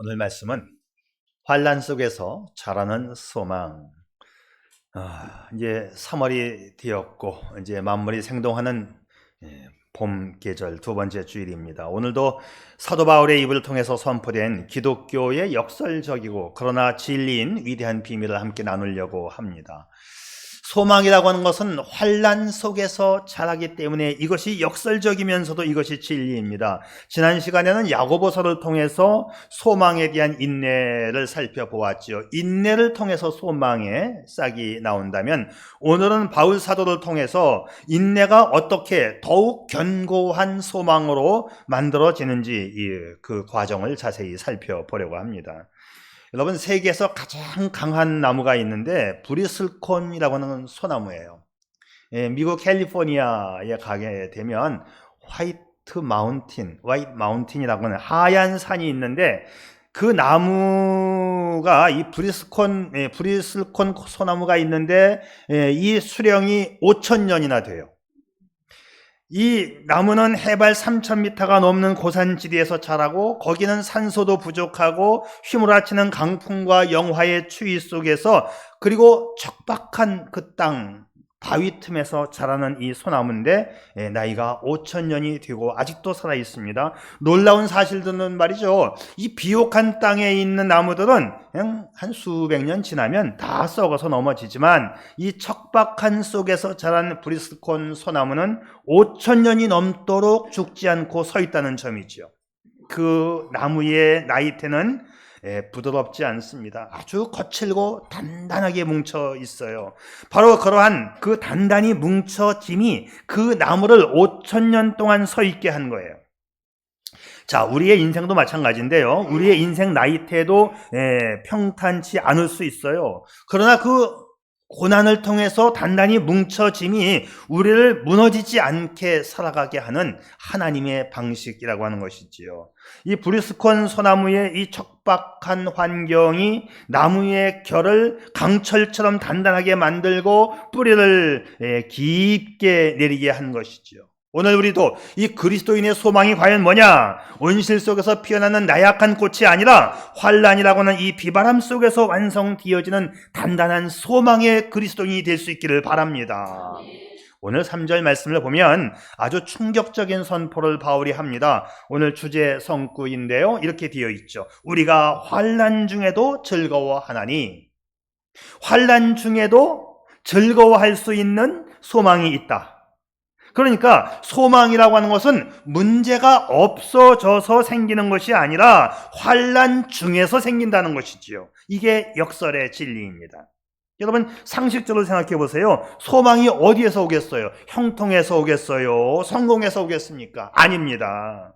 오늘 말씀은 환란 속에서 자라는 소망. 이제 3월이 되었고 이제 만물이 생동하는 봄 계절 두 번째 주일입니다. 오늘도 사도 바울의 입을 통해서 선포된 기독교의 역설적이고 그러나 진리인 위대한 비밀을 함께 나누려고 합니다. 소망이라고 하는 것은 환란 속에서 자라기 때문에 이것이 역설적이면서도 이것이 진리입니다. 지난 시간에는 야고보서를 통해서 소망에 대한 인내를 살펴보았죠. 인내를 통해서 소망의 싹이 나온다면 오늘은 바울 사도를 통해서 인내가 어떻게 더욱 견고한 소망으로 만들어지는지 그 과정을 자세히 살펴보려고 합니다. 여러분, 세계에서 가장 강한 나무가 있는데 브리슬콘이라고 하는 소나무예요. 미국 캘리포니아에 가게 되면 화이트 마운틴이라고 하는 하얀 산이 있는데 그 나무가 이 브리슬콘 소나무가 있는데 이 수령이 5,000년이나 돼요. 이 나무는 해발 3,000m가 넘는 고산지대에서 자라고 거기는 산소도 부족하고 휘몰아치는 강풍과 영하의 추위 속에서 그리고 척박한 그 땅 바위 틈에서 자라는 이 소나무인데 나이가 5,000년이 되고 아직도 살아 있습니다. 놀라운 사실들은 말이죠. 이 비옥한 땅에 있는 나무들은 그냥 한 수백 년 지나면 다 썩어서 넘어지지만 이 척박한 속에서 자란 브리스콘 소나무는 5,000년이 넘도록 죽지 않고 서 있다는 점이죠. 그 나무의 나이테는 부드럽지 않습니다. 아주 거칠고 단단하게 뭉쳐 있어요. 바로 그러한 그 단단히 뭉쳐짐이 그 나무를 5,000년 동안 서 있게 한 거예요. 자, 우리의 인생도 마찬가지인데요. 우리의 인생 나이테도 평탄치 않을 수 있어요. 그러나 그 고난을 통해서 단단히 뭉쳐짐이 우리를 무너지지 않게 살아가게 하는 하나님의 방식이라고 하는 것이지요. 이 브리스콘 소나무의 이 척박한 환경이 나무의 결을 강철처럼 단단하게 만들고 뿌리를 깊게 내리게 한 것이지요. 오늘 우리도 이 그리스도인의 소망이 과연 뭐냐? 온실 속에서 피어나는 나약한 꽃이 아니라 환란이라고 하는 이 비바람 속에서 완성되어지는 단단한 소망의 그리스도인이 될 수 있기를 바랍니다. 오늘 3절 말씀을 보면 아주 충격적인 선포를 바울이 합니다. 오늘 주제 성구인데요. 이렇게 되어 있죠. 우리가 환란 중에도 즐거워하나니, 환란 중에도 즐거워할 수 있는 소망이 있다. 그러니까 소망이라고 하는 것은 문제가 없어져서 생기는 것이 아니라 환란 중에서 생긴다는 것이지요. 이게 역설의 진리입니다. 여러분, 상식적으로 생각해 보세요. 소망이 어디에서 오겠어요? 형통에서 오겠어요? 성공에서 오겠습니까? 아닙니다.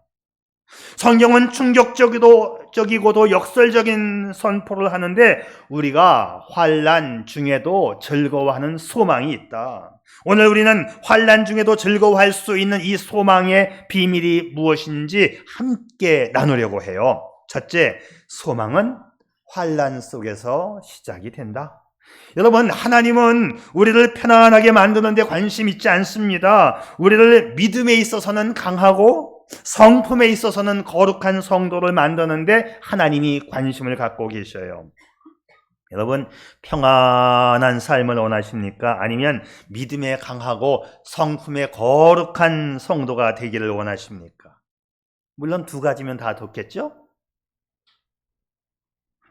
성경은 충격적이고도 역설적인 선포를 하는데 우리가 환란 중에도 즐거워하는 소망이 있다. 오늘 우리는 환란 중에도 즐거워할 수 있는 이 소망의 비밀이 무엇인지 함께 나누려고 해요. 첫째, 소망은 환란 속에서 시작이 된다. 여러분, 하나님은 우리를 편안하게 만드는 데 관심 있지 않습니다. 우리를 믿음에 있어서는 강하고 성품에 있어서는 거룩한 성도를 만드는데 하나님이 관심을 갖고 계셔요. 여러분, 평안한 삶을 원하십니까? 아니면 믿음에 강하고 성품에 거룩한 성도가 되기를 원하십니까? 물론 두 가지면 다 좋겠죠?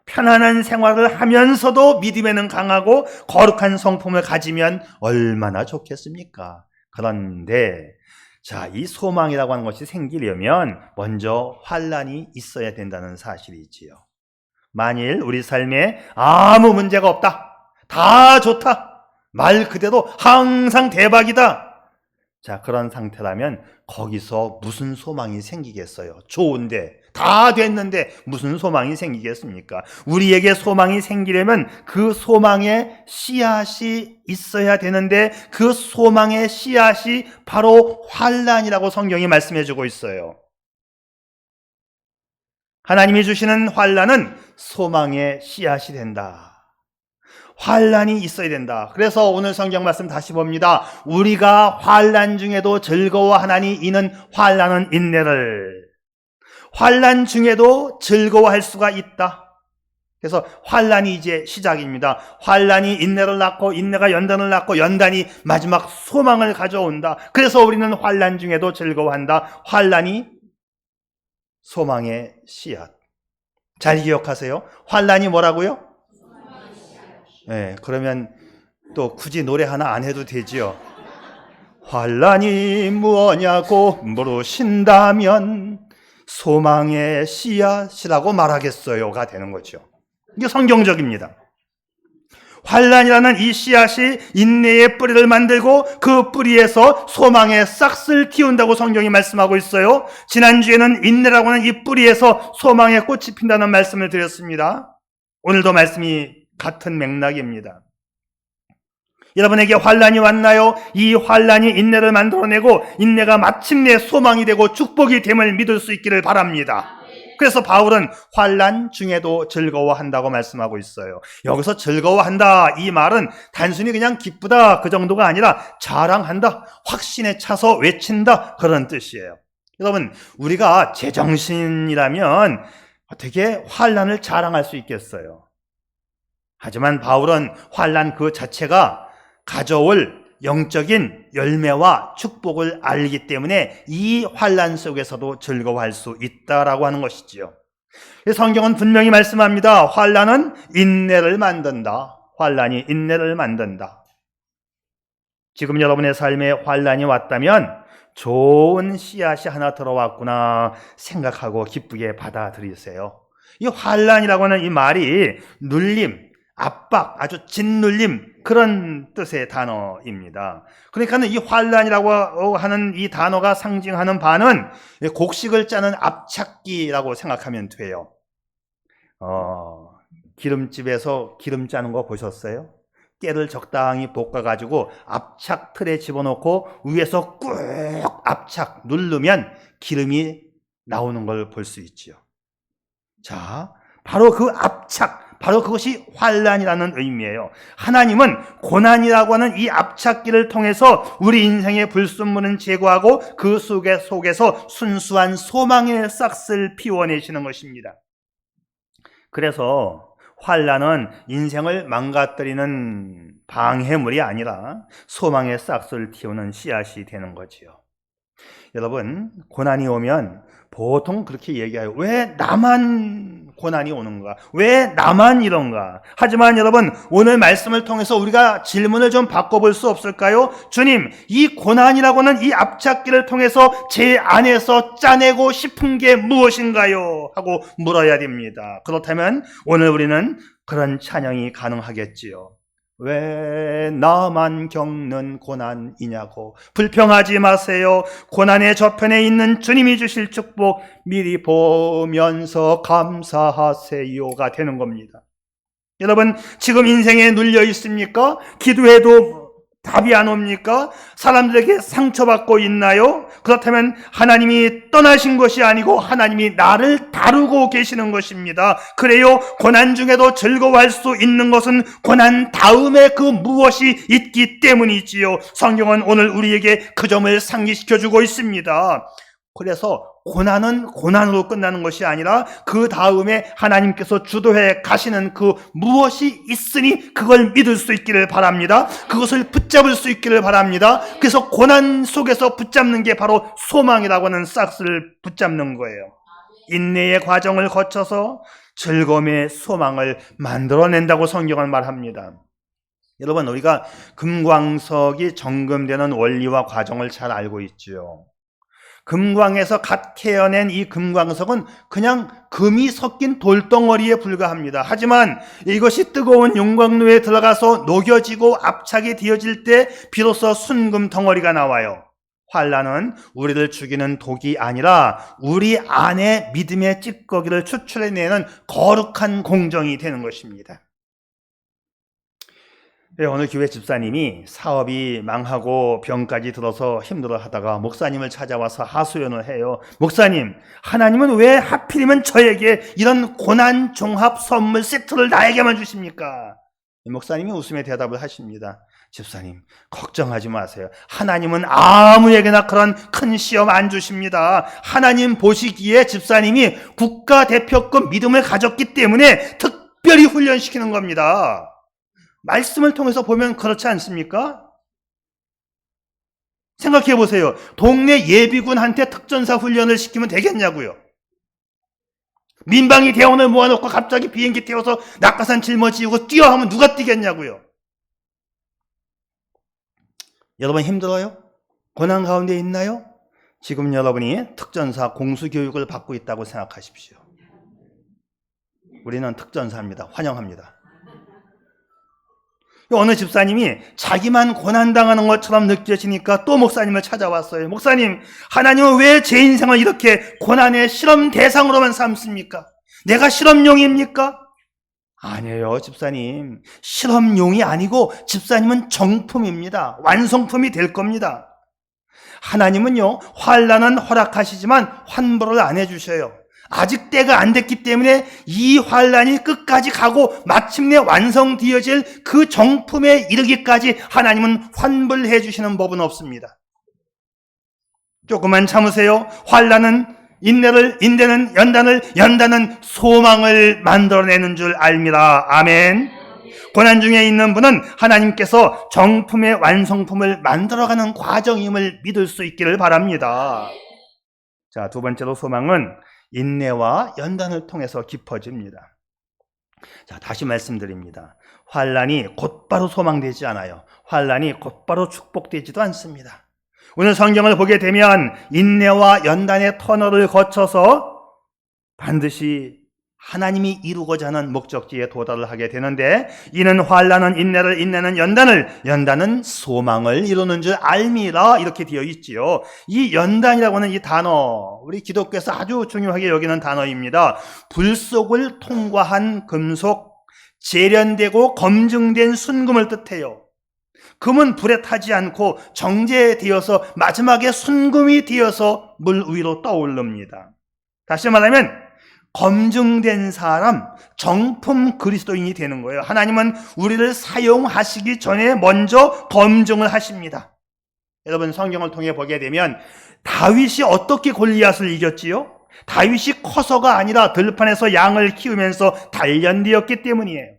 편안한 생활을 하면서도 믿음에는 강하고 거룩한 성품을 가지면 얼마나 좋겠습니까? 그런데 자, 이 소망이라고 하는 것이 생기려면 먼저 환란이 있어야 된다는 사실이지요. 만일 우리 삶에 아무 문제가 없다, 다 좋다, 말 그대로 항상 대박이다, 자, 그런 상태라면 거기서 무슨 소망이 생기겠어요? 좋은데, 다 됐는데 무슨 소망이 생기겠습니까? 우리에게 소망이 생기려면 그 소망의 씨앗이 있어야 되는데 그 소망의 씨앗이 바로 환란이라고 성경이 말씀해주고 있어요. 하나님이 주시는 환란은 소망의 씨앗이 된다. 환란이 있어야 된다. 그래서 오늘 성경 말씀 다시 봅니다. 우리가 환란 중에도 즐거워하나니 이는 환란은 인내를, 환난 중에도 즐거워할 수가 있다. 그래서 환난이 이제 시작입니다. 환난이 인내를 낳고 인내가 연단을 낳고 연단이 마지막 소망을 가져온다. 그래서 우리는 환난 중에도 즐거워한다. 환난이 소망의 씨앗. 잘 기억하세요. 환난이 뭐라고요? 네, 그러면 또 굳이 노래 하나 안 해도 되지요. 환난이 무엇냐고 물으신다면 소망의 씨앗이라고 말하겠어요가 되는 거죠. 이게 성경적입니다. 환난이라는 이 씨앗이 인내의 뿌리를 만들고 그 뿌리에서 소망의 싹을 틔운다고 성경이 말씀하고 있어요. 지난주에는 인내라고 하는 이 뿌리에서 소망의 꽃이 핀다는 말씀을 드렸습니다. 오늘도 말씀이 같은 맥락입니다. 여러분에게 환난이 왔나요? 이 환난이 인내를 만들어내고 인내가 마침내 소망이 되고 축복이 됨을 믿을 수 있기를 바랍니다. 그래서 바울은 환난 중에도 즐거워한다고 말씀하고 있어요. 여기서 즐거워한다 이 말은 단순히 그냥 기쁘다 그 정도가 아니라 자랑한다, 확신에 차서 외친다 그런 뜻이에요. 여러분, 우리가 제정신이라면 어떻게 환난을 자랑할 수 있겠어요? 하지만 바울은 환난 그 자체가 가져올 영적인 열매와 축복을 알기 때문에 이 환난 속에서도 즐거워할 수 있다라고 하는 것이지요. 성경은 분명히 말씀합니다. 환난은 인내를 만든다. 환난이 인내를 만든다. 지금 여러분의 삶에 환난이 왔다면 좋은 씨앗이 하나 들어왔구나 생각하고 기쁘게 받아들이세요. 이 환난이라고 하는 이 말이 눌림, 압박, 아주 짓눌림 그런 뜻의 단어입니다. 그러니까 이 환난이라고 하는 이 단어가 상징하는 바는 곡식을 짜는 압착기라고 생각하면 돼요. 기름집에서 기름 짜는 거 보셨어요? 깨를 적당히 볶아가지고 압착 틀에 집어넣고 위에서 꾹 압착 누르면 기름이 나오는 걸 볼 수 있지요. 자, 바로 그 압착, 바로 그것이 환난이라는 의미예요. 하나님은 고난이라고 하는 이 압착기를 통해서 우리 인생의 불순물은 제거하고 그 속에서 순수한 소망의 싹을 피워내시는 것입니다. 그래서 환난은 인생을 망가뜨리는 방해물이 아니라 소망의 싹을 틔우는 씨앗이 되는 거지요. 여러분, 고난이 오면 보통 그렇게 얘기해요. 왜 나만 고난이 오는가? 왜 나만 이런가? 하지만 여러분, 오늘 말씀을 통해서 우리가 질문을 좀 바꿔볼 수 없을까요? 주님, 이 고난이라고는 이 압착기를 통해서 제 안에서 짜내고 싶은 게 무엇인가요? 하고 물어야 됩니다. 그렇다면 오늘 우리는 그런 찬양이 가능하겠지요. 왜 나만 겪는 고난이냐고 불평하지 마세요. 고난의 저편에 있는 주님이 주실 축복 미리 보면서 감사하세요가 되는 겁니다. 여러분, 지금 인생에 눌려 있습니까? 기도해도 답이 안 옵니까? 사람들에게 상처받고 있나요? 그렇다면 하나님이 떠나신 것이 아니고 하나님이 나를 다루고 계시는 것입니다. 그래요, 고난 중에도 즐거워할 수 있는 것은 고난 다음에 그 무엇이 있기 때문이지요. 성경은 오늘 우리에게 그 점을 상기시켜주고 있습니다. 그래서 고난은 고난으로 끝나는 것이 아니라 그 다음에 하나님께서 주도해 가시는 그 무엇이 있으니 그걸 믿을 수 있기를 바랍니다. 그것을 붙잡을 수 있기를 바랍니다. 그래서 고난 속에서 붙잡는 게 바로 소망이라고 하는 싹을 붙잡는 거예요. 인내의 과정을 거쳐서 즐거움의 소망을 만들어낸다고 성경은 말합니다. 여러분, 우리가 금광석이 정금되는 원리와 과정을 잘 알고 있죠. 금광에서 갓 캐어낸 이 금광석은 그냥 금이 섞인 돌덩어리에 불과합니다. 하지만 이것이 뜨거운 용광로에 들어가서 녹여지고 압착이 되어질 때 비로소 순금 덩어리가 나와요. 환난은 우리를 죽이는 독이 아니라 우리 안에 믿음의 찌꺼기를 추출해내는 거룩한 공정이 되는 것입니다. 어느 교회 집사님이 사업이 망하고 병까지 들어서 힘들어하다가 목사님을 찾아와서 하소연을 해요. 목사님, 하나님은 왜 하필이면 저에게 이런 고난 종합 선물 세트를 나에게만 주십니까? 목사님이 웃으며 대답을 하십니다. 집사님, 걱정하지 마세요. 하나님은 아무에게나 그런 큰 시험 안 주십니다. 하나님 보시기에 집사님이 국가대표급 믿음을 가졌기 때문에 특별히 훈련시키는 겁니다. 말씀을 통해서 보면 그렇지 않습니까? 생각해 보세요. 동네 예비군한테 특전사 훈련을 시키면 되겠냐고요. 민방위 대원을 모아놓고 갑자기 비행기 태워서 낙하산 짊어지고 뛰어 하면 누가 뛰겠냐고요. 여러분 힘들어요? 고난 가운데 있나요? 지금 여러분이 특전사 공수교육을 받고 있다고 생각하십시오. 우리는 특전사입니다. 환영합니다. 어느 집사님이 자기만 고난당하는 것처럼 느껴지니까 또 목사님을 찾아왔어요. 목사님, 하나님은 왜 제 인생을 이렇게 고난의 실험 대상으로만 삼습니까? 내가 실험용입니까? 아니에요, 집사님. 실험용이 아니고 집사님은 정품입니다. 완성품이 될 겁니다. 하나님은요, 환난은 허락하시지만 환불을 안 해주셔요. 아직 때가 안 됐기 때문에 이 환난이 끝까지 가고 마침내 완성되어질 그 정품에 이르기까지 하나님은 환불해 주시는 법은 없습니다. 조금만 참으세요. 환난은 인내는 연단은 소망을 만들어내는 줄 압니다. 아멘. 고난 중에 있는 분은 하나님께서 정품의 완성품을 만들어가는 과정임을 믿을 수 있기를 바랍니다. 자, 두 번째로 소망은 인내와 연단을 통해서 깊어집니다. 자, 다시 말씀드립니다. 환난이 곧바로 소망되지 않아요. 환난이 곧바로 축복되지도 않습니다. 오늘 성경을 보게 되면 인내와 연단의 터널을 거쳐서 반드시 하나님이 이루고자 하는 목적지에 도달을 하게 되는데, 이는 환난은 인내를, 인내는 연단은 소망을 이루는 줄 알미라, 이렇게 되어 있지요. 이 연단이라고 하는 이 단어, 우리 기독교에서 아주 중요하게 여기는 단어입니다. 불 속을 통과한 금속, 재련되고 검증된 순금을 뜻해요. 금은 불에 타지 않고 정제되어서 마지막에 순금이 되어서 물 위로 떠오릅니다. 다시 말하면 검증된 사람, 정품 그리스도인이 되는 거예요. 하나님은 우리를 사용하시기 전에 먼저 검증을 하십니다. 여러분, 성경을 통해 보게 되면 다윗이 어떻게 골리앗을 이겼지요? 다윗이 커서가 아니라 들판에서 양을 키우면서 단련되었기 때문이에요.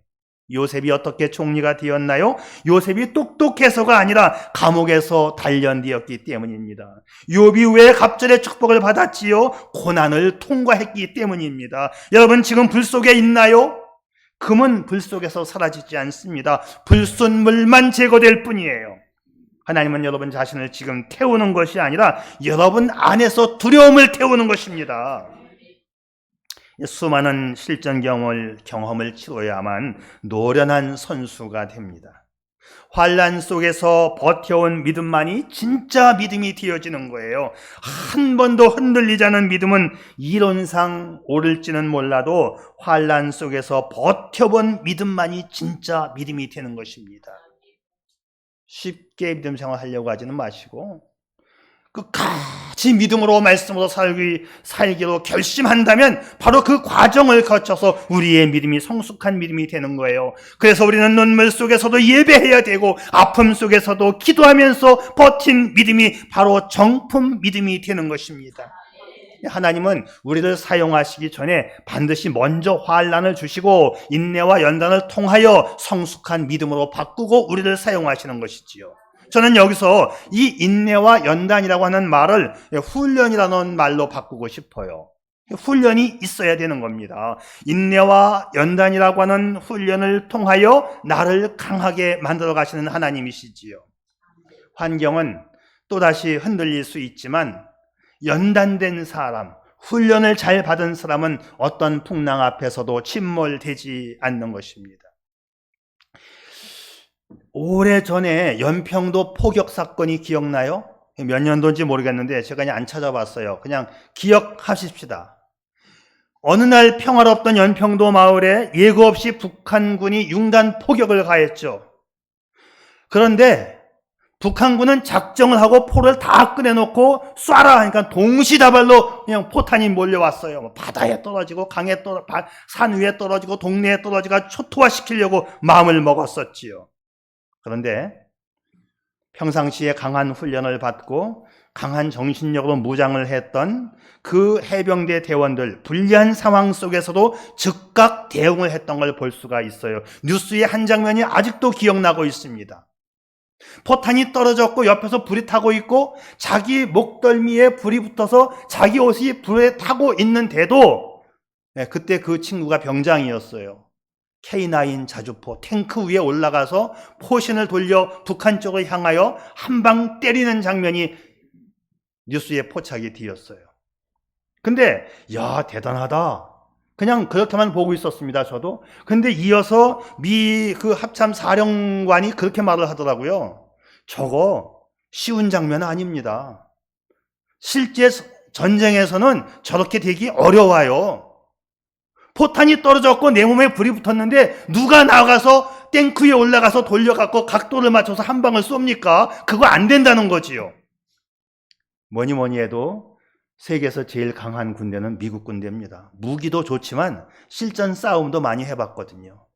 요셉이 어떻게 총리가 되었나요? 요셉이 똑똑해서가 아니라 감옥에서 단련되었기 때문입니다. 욥이 왜 갑절의 축복을 받았지요? 고난을 통과했기 때문입니다. 여러분, 지금 불 속에 있나요? 금은 불 속에서 사라지지 않습니다. 불순물만 제거될 뿐이에요. 하나님은 여러분 자신을 지금 태우는 것이 아니라 여러분 안에서 두려움을 태우는 것입니다. 수많은 실전 경험을 치러야만 노련한 선수가 됩니다. 환난 속에서 버텨온 믿음만이 진짜 믿음이 되어지는 거예요. 한 번도 흔들리지 않은 믿음은 이론상 옳을지는 몰라도 환난 속에서 버텨본 믿음만이 진짜 믿음이 되는 것입니다. 쉽게 믿음 생활하려고 하지는 마시고 끝까지 믿음으로 말씀으로 살기로 결심한다면 바로 그 과정을 거쳐서 우리의 믿음이 성숙한 믿음이 되는 거예요. 그래서 우리는 눈물 속에서도 예배해야 되고 아픔 속에서도 기도하면서 버틴 믿음이 바로 정품 믿음이 되는 것입니다. 하나님은 우리를 사용하시기 전에 반드시 먼저 환난을 주시고 인내와 연단을 통하여 성숙한 믿음으로 바꾸고 우리를 사용하시는 것이지요. 저는 여기서 이 인내와 연단이라고 하는 말을 훈련이라는 말로 바꾸고 싶어요. 훈련이 있어야 되는 겁니다. 인내와 연단이라고 하는 훈련을 통하여 나를 강하게 만들어 가시는 하나님이시지요. 환경은 또다시 흔들릴 수 있지만 연단된 사람, 훈련을 잘 받은 사람은 어떤 풍랑 앞에서도 침몰되지 않는 것입니다. 오래전에 연평도 포격 사건이 기억나요? 몇 년도인지 모르겠는데 제가 그냥 안 찾아봤어요. 그냥 기억하십시다. 어느 날 평화롭던 연평도 마을에 예고 없이 북한군이 융단 포격을 가했죠. 그런데 북한군은 작정을 하고 포를 다 꺼내놓고 쏴라 하니까 동시다발로 그냥 포탄이 몰려왔어요. 바다에 떨어지고 강에 산 위에 떨어지고 동네에 떨어지고 초토화시키려고 마음을 먹었었지요. 그런데 평상시에 강한 훈련을 받고 강한 정신력으로 무장을 했던 그 해병대 대원들, 불리한 상황 속에서도 즉각 대응을 했던 걸 볼 수가 있어요. 뉴스의 한 장면이 아직도 기억나고 있습니다. 포탄이 떨어졌고 옆에서 불이 타고 있고 자기 목덜미에 불이 붙어서 자기 옷이 불에 타고 있는데도 그때 그 친구가 병장이었어요. K9 자주포 탱크 위에 올라가서 포신을 돌려 북한 쪽을 향하여 한 방 때리는 장면이 뉴스에 포착이 되었어요. 근데 야, 대단하다. 그냥 그렇게만 보고 있었습니다, 저도. 근데 이어서 미 그 합참 사령관이 그렇게 말을 하더라고요. 저거 쉬운 장면 아닙니다. 실제 전쟁에서는 저렇게 되기 어려워요. 포탄이 떨어졌고 내 몸에 불이 붙었는데 누가 나가서 탱크 위에 올라가서 돌려갖고 각도를 맞춰서 한 방을 쏩니까? 그거 안 된다는 거지요. 뭐니 해도 세계에서 제일 강한 군대는 미국 군대입니다. 무기도 좋지만 실전 싸움도 많이 해봤거든요.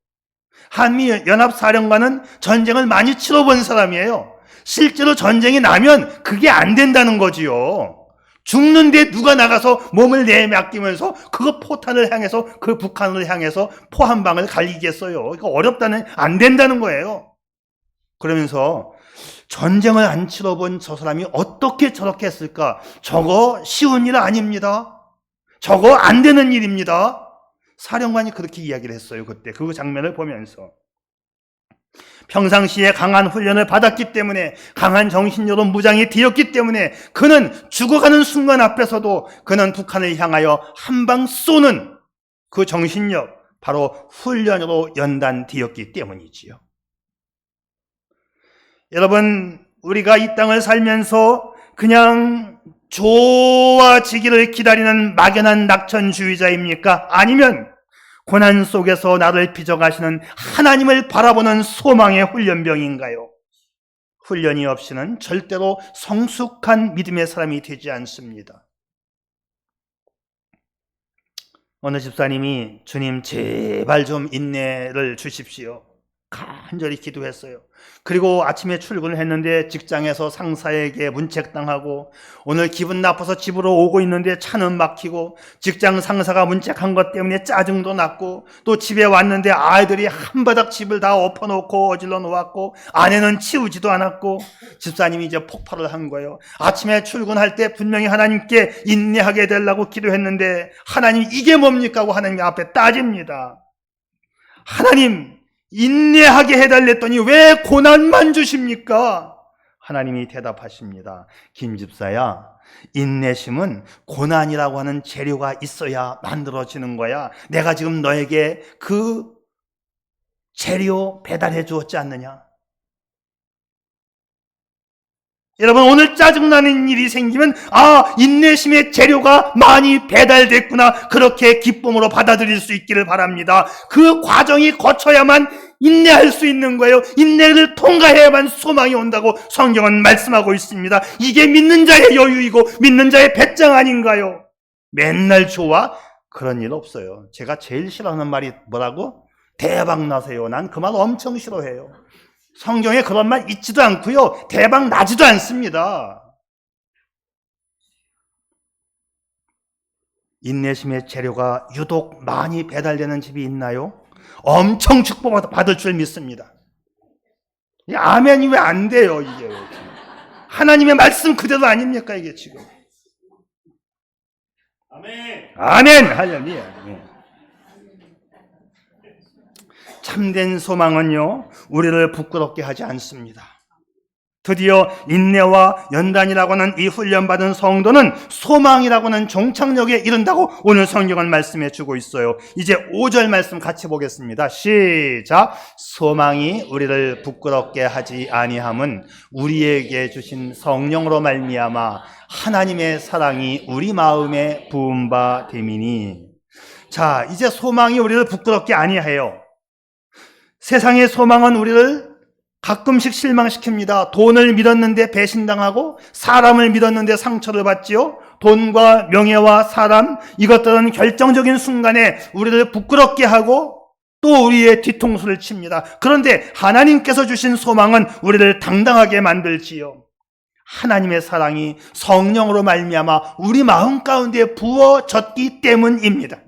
한미연합사령관은 전쟁을 많이 치러본 사람이에요. 실제로 전쟁이 나면 그게 안 된다는 거지요. 죽는데 누가 나가서 몸을 내맡기면서 그거 포탄을 향해서 그 북한을 향해서 포 한 방을 갈기겠어요. 이거 어렵다는, 안 된다는 거예요. 그러면서 전쟁을 안 치러본 저 사람이 어떻게 저렇게 했을까? 저거 쉬운 일 아닙니다. 저거 안 되는 일입니다. 사령관이 그렇게 이야기를 했어요. 그때 그 장면을 보면서. 평상시에 강한 훈련을 받았기 때문에, 강한 정신력으로 무장이 되었기 때문에 그는 죽어가는 순간 앞에서도 그는 북한을 향하여 한 방 쏘는 그 정신력, 바로 훈련으로 연단되었기 때문이지요. 여러분, 우리가 이 땅을 살면서 그냥 좋아지기를 기다리는 막연한 낙천주의자입니까? 아니면 고난 속에서 나를 빚어가시는 하나님을 바라보는 소망의 훈련병인가요? 훈련이 없이는 절대로 성숙한 믿음의 사람이 되지 않습니다. 어느 집사님이 주님 제발 좀 인내를 주십시오. 간절히 기도했어요. 그리고 아침에 출근을 했는데 직장에서 상사에게 문책당하고, 오늘 기분 나빠서 집으로 오고 있는데 차는 막히고, 직장 상사가 문책한 것 때문에 짜증도 났고, 또 집에 왔는데 아이들이 한바닥 집을 다 엎어놓고 어질러 놓았고, 아내는 치우지도 않았고, 집사님이 이제 폭발을 한 거예요. 아침에 출근할 때 분명히 하나님께 인내하게 되려고 기도했는데 하나님 이게 뭡니까 하고 하나님 앞에 따집니다. 하나님 인내하게 해달랬더니 왜 고난만 주십니까? 하나님이 대답하십니다. 김집사야, 인내심은 고난이라고 하는 재료가 있어야 만들어지는 거야. 내가 지금 너에게 그 재료 배달해 주었지 않느냐? 여러분, 오늘 짜증나는 일이 생기면 인내심의 재료가 많이 배달됐구나, 그렇게 기쁨으로 받아들일 수 있기를 바랍니다. 그 과정이 거쳐야만 인내할 수 있는 거예요. 인내를 통과해야만 소망이 온다고 성경은 말씀하고 있습니다. 이게 믿는 자의 여유이고 믿는 자의 배짱 아닌가요? 맨날 좋아? 그런 일 없어요. 제가 제일 싫어하는 말이 뭐라고? 대박 나세요. 난 그 말 엄청 싫어해요. 성경에 그런 말 있지도 않고요, 대박 나지도 않습니다. 인내심의 재료가 유독 많이 배달되는 집이 있나요? 엄청 축복받을 줄 믿습니다. 아멘이 왜 안 돼요, 이게? 하나님의 말씀 그대로 아닙니까, 이게 지금? 아멘! 아멘! 할렐루야! 참된 소망은요, 우리를 부끄럽게 하지 않습니다. 드디어 인내와 연단이라고 하는 이 훈련받은 성도는 소망이라고 하는 종착역에 이른다고 오늘 성경은 말씀해 주고 있어요. 이제 5절 말씀 같이 보겠습니다. 시작. 소망이 우리를 부끄럽게 하지 아니함은 우리에게 주신 성령으로 말미암아 하나님의 사랑이 우리 마음에 부은 바 됨이니. 자, 이제 소망이 우리를 부끄럽게 아니해요. 세상의 소망은 우리를 가끔씩 실망시킵니다. 돈을 믿었는데 배신당하고, 사람을 믿었는데 상처를 받지요. 돈과 명예와 사람, 이것들은 결정적인 순간에 우리를 부끄럽게 하고 또 우리의 뒤통수를 칩니다. 그런데 하나님께서 주신 소망은 우리를 당당하게 만들지요. 하나님의 사랑이 성령으로 말미암아 우리 마음 가운데 부어졌기 때문입니다.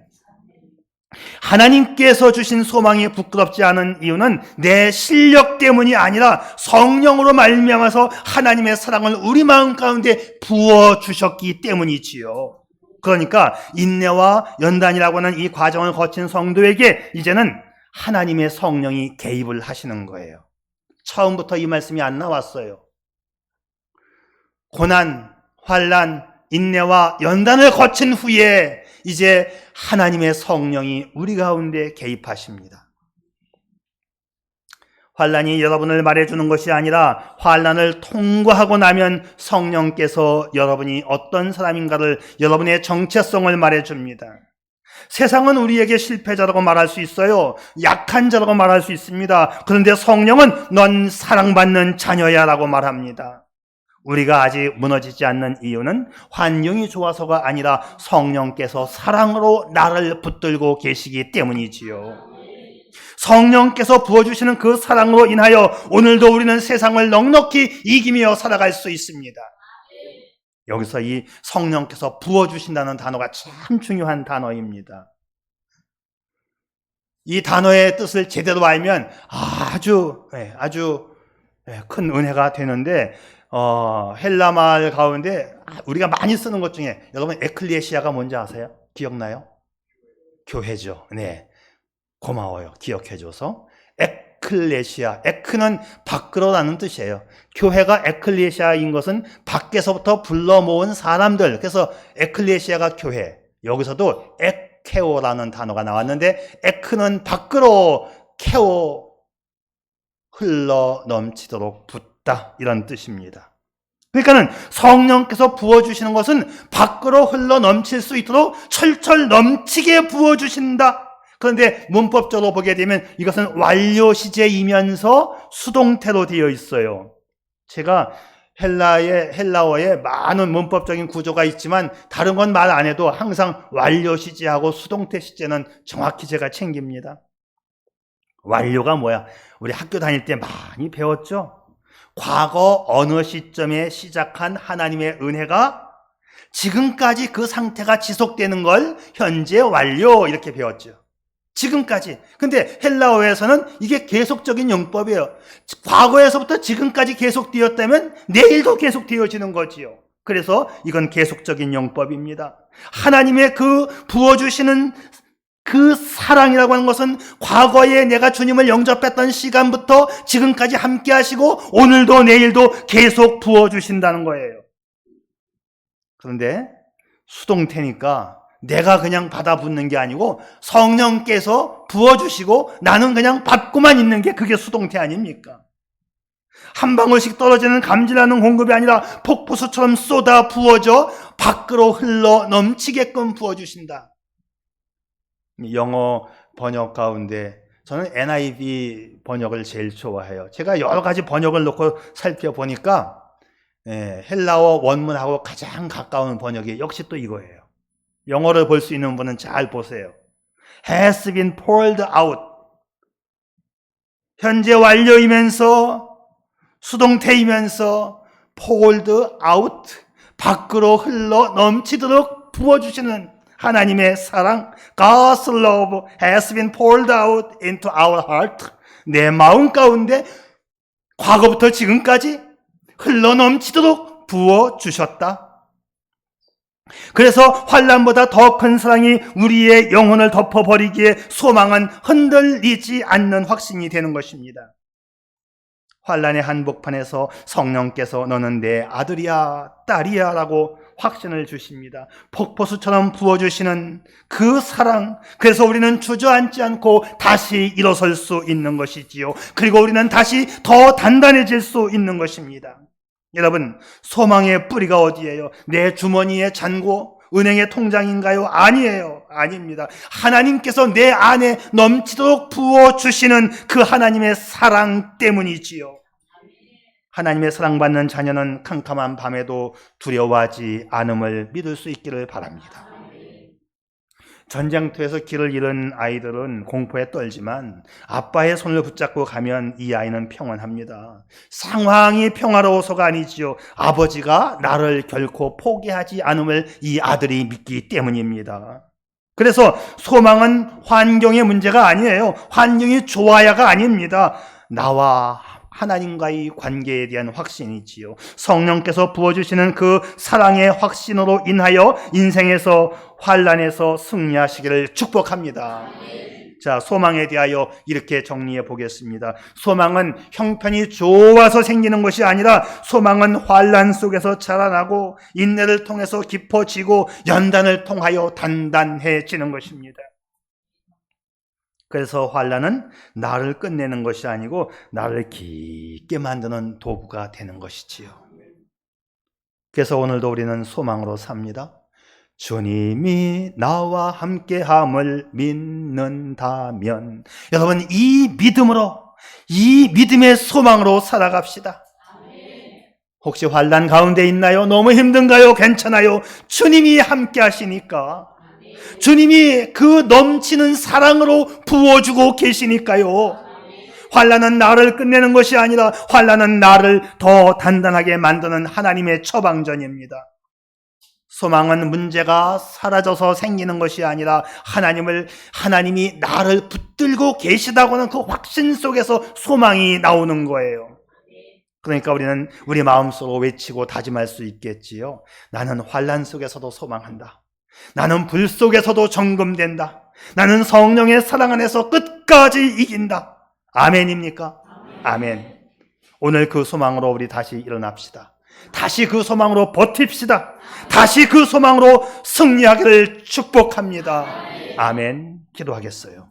하나님께서 주신 소망이 부끄럽지 않은 이유는 내 실력 때문이 아니라 성령으로 말미암아서 하나님의 사랑을 우리 마음 가운데 부어주셨기 때문이지요. 그러니까 인내와 연단이라고 하는 이 과정을 거친 성도에게 이제는 하나님의 성령이 개입을 하시는 거예요. 처음부터 이 말씀이 안 나왔어요. 고난, 환난, 인내와 연단을 거친 후에 이제 하나님의 성령이 우리 가운데 개입하십니다. 환난이 여러분을 말해주는 것이 아니라 환난을 통과하고 나면 성령께서 여러분이 어떤 사람인가를, 여러분의 정체성을 말해줍니다. 세상은 우리에게 실패자라고 말할 수 있어요. 약한 자라고 말할 수 있습니다. 그런데 성령은 넌 사랑받는 자녀야 라고 말합니다. 우리가 아직 무너지지 않는 이유는 환경이 좋아서가 아니라 성령께서 사랑으로 나를 붙들고 계시기 때문이지요. 성령께서 부어주시는 그 사랑으로 인하여 오늘도 우리는 세상을 넉넉히 이기며 살아갈 수 있습니다. 여기서 이 성령께서 부어주신다는 단어가 참 중요한 단어입니다. 이 단어의 뜻을 제대로 알면 아주 큰 은혜가 되는데, 헬라말 가운데 우리가 많이 쓰는 것 중에 여러분 에클레시아가 뭔지 아세요? 기억나요? 교회죠. 네, 고마워요. 기억해줘서. 에클레시아, 에크는 밖으로라는 뜻이에요. 교회가 에클레시아인 것은 밖에서부터 불러 모은 사람들, 그래서 에클레시아가 교회. 여기서도 에케오라는 단어가 나왔는데 에크는 밖으로, 케오 흘러 넘치도록 붓다, 이런 뜻입니다. 그러니까는 성령께서 부어주시는 것은 밖으로 흘러 넘칠 수 있도록 철철 넘치게 부어주신다. 그런데 문법적으로 보게 되면 이것은 완료 시제이면서 수동태로 되어 있어요. 제가 헬라어에 많은 문법적인 구조가 있지만 다른 건 말 안 해도 항상 완료 시제하고 수동태 시제는 정확히 제가 챙깁니다. 완료가 뭐야? 우리 학교 다닐 때 많이 배웠죠? 과거 어느 시점에 시작한 하나님의 은혜가 지금까지 그 상태가 지속되는 걸 현재 완료, 이렇게 배웠죠. 지금까지. 근데 헬라어에서는 이게 계속적인 용법이에요. 과거에서부터 지금까지 계속되었다면 내일도 계속되어지는 거지요. 그래서 이건 계속적인 용법입니다. 하나님의 그 부어주시는 그 사랑이라고 하는 것은 과거에 내가 주님을 영접했던 시간부터 지금까지 함께 하시고 오늘도 내일도 계속 부어주신다는 거예요. 그런데 수동태니까 내가 그냥 받아붓는 게 아니고 성령께서 부어주시고 나는 그냥 받고만 있는 게 그게 수동태 아닙니까? 한 방울씩 떨어지는 감질나는 공급이 아니라 폭포수처럼 쏟아 부어져 밖으로 흘러 넘치게끔 부어주신다. 영어 번역 가운데 저는 NIV 번역을 제일 좋아해요. 제가 여러 가지 번역을 놓고 살펴보니까 헬라어 원문하고 가장 가까운 번역이 역시 또 이거예요. 영어를 볼 수 있는 분은 잘 보세요. has been poured out. 현재 완료이면서 수동태이면서 poured out, 밖으로 흘러 넘치도록 부어주시는 하나님의 사랑, God's love has been poured out into our heart. 내 마음 가운데 과거부터 지금까지 흘러 넘치도록 부어주셨다. 그래서 환난보다 더 큰 사랑이 우리의 영혼을 덮어버리기에 소망은 흔들리지 않는 확신이 되는 것입니다. 환난의 한복판에서 성령께서 너는 내 아들이야 딸이야 라고 확신을 주십니다. 폭포수처럼 부어주시는 그 사랑, 그래서 우리는 주저앉지 않고 다시 일어설 수 있는 것이지요. 그리고 우리는 다시 더 단단해질 수 있는 것입니다. 여러분, 소망의 뿌리가 어디예요? 내 주머니의 잔고, 은행의 통장인가요? 아니에요. 아닙니다. 하나님께서 내 안에 넘치도록 부어주시는 그 하나님의 사랑 때문이지요. 하나님의 사랑받는 자녀는 캄캄한 밤에도 두려워하지 않음을 믿을 수 있기를 바랍니다. 전쟁터에서 길을 잃은 아이들은 공포에 떨지만 아빠의 손을 붙잡고 가면 이 아이는 평안합니다. 상황이 평화로워서가 아니지요. 아버지가 나를 결코 포기하지 않음을 이 아들이 믿기 때문입니다. 그래서 소망은 환경의 문제가 아니에요. 환경이 좋아야가 아닙니다. 나와 하나님과의 관계에 대한 확신이지요. 성령께서 부어주시는 그 사랑의 확신으로 인하여 인생에서 환난에서 승리하시기를 축복합니다. 자, 소망에 대하여 이렇게 정리해 보겠습니다. 소망은 형편이 좋아서 생기는 것이 아니라 소망은 환난 속에서 자라나고 인내를 통해서 깊어지고 연단을 통하여 단단해지는 것입니다. 그래서 환난은 나를 끝내는 것이 아니고 나를 깊게 만드는 도구가 되는 것이지요. 그래서 오늘도 우리는 소망으로 삽니다. 주님이 나와 함께함을 믿는다면, 여러분 이 믿음으로, 이 믿음의 소망으로 살아갑시다. 혹시 환난 가운데 있나요? 너무 힘든가요? 괜찮아요. 주님이 함께 하시니까, 주님이 그 넘치는 사랑으로 부어주고 계시니까요. 환난은 나를 끝내는 것이 아니라 환난은 나를 더 단단하게 만드는 하나님의 처방전입니다. 소망은 문제가 사라져서 생기는 것이 아니라 하나님이 나를 붙들고 계시다고는 그 확신 속에서 소망이 나오는 거예요. 그러니까 우리는 우리 마음속으로 외치고 다짐할 수 있겠지요. 나는 환난 속에서도 소망한다. 나는 불 속에서도 정금된다. 나는 성령의 사랑 안에서 끝까지 이긴다. 아멘입니까? 아멘. 오늘 그 소망으로 우리 다시 일어납시다. 다시 그 소망으로 버팁시다. 다시 그 소망으로 승리하기를 축복합니다. 아멘. 기도하겠어요.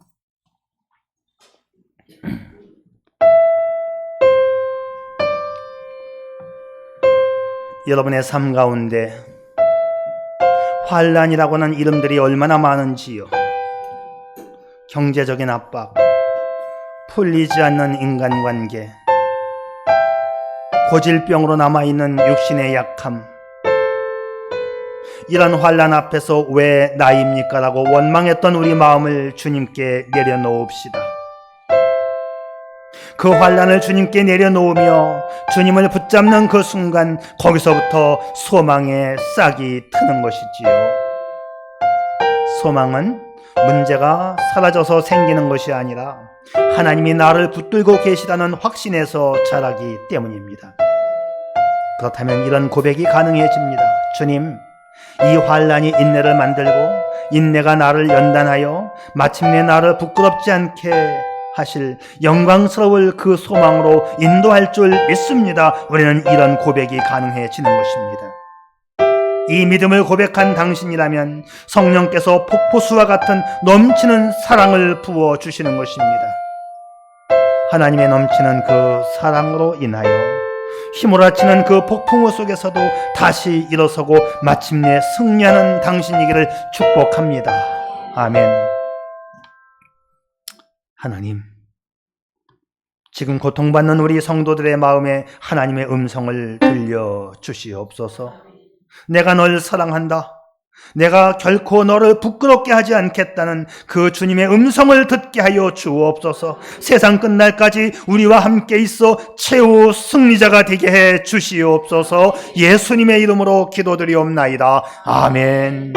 여러분의 삶 가운데 환난이라고 하는 이름들이 얼마나 많은지요. 경제적인 압박, 풀리지 않는 인간관계, 고질병으로 남아있는 육신의 약함, 이런 환난 앞에서 왜 나입니까? 라고 원망했던 우리 마음을 주님께 내려놓읍시다. 그 환난을 주님께 내려놓으며 주님을 붙잡는 그 순간 거기서부터 소망의 싹이 트는 것이지요. 소망은 문제가 사라져서 생기는 것이 아니라 하나님이 나를 붙들고 계시다는 확신에서 자라기 때문입니다. 그렇다면 이런 고백이 가능해집니다. 주님, 이 환난이 인내를 만들고 인내가 나를 연단하여 마침내 나를 부끄럽지 않게 하실 영광스러울 그 소망으로 인도할 줄 믿습니다. 우리는 이런 고백이 가능해지는 것입니다. 이 믿음을 고백한 당신이라면 성령께서 폭포수와 같은 넘치는 사랑을 부어주시는 것입니다. 하나님의 넘치는 그 사랑으로 인하여 휘몰아치는 그 폭풍우 속에서도 다시 일어서고 마침내 승리하는 당신이기를 축복합니다. 아멘. 하나님, 지금 고통받는 우리 성도들의 마음에 하나님의 음성을 들려주시옵소서. 내가 널 사랑한다. 내가 결코 너를 부끄럽게 하지 않겠다는 그 주님의 음성을 듣게 하여 주옵소서. 세상 끝날까지 우리와 함께 있어 최후 승리자가 되게 해 주시옵소서. 예수님의 이름으로 기도드리옵나이다. 아멘.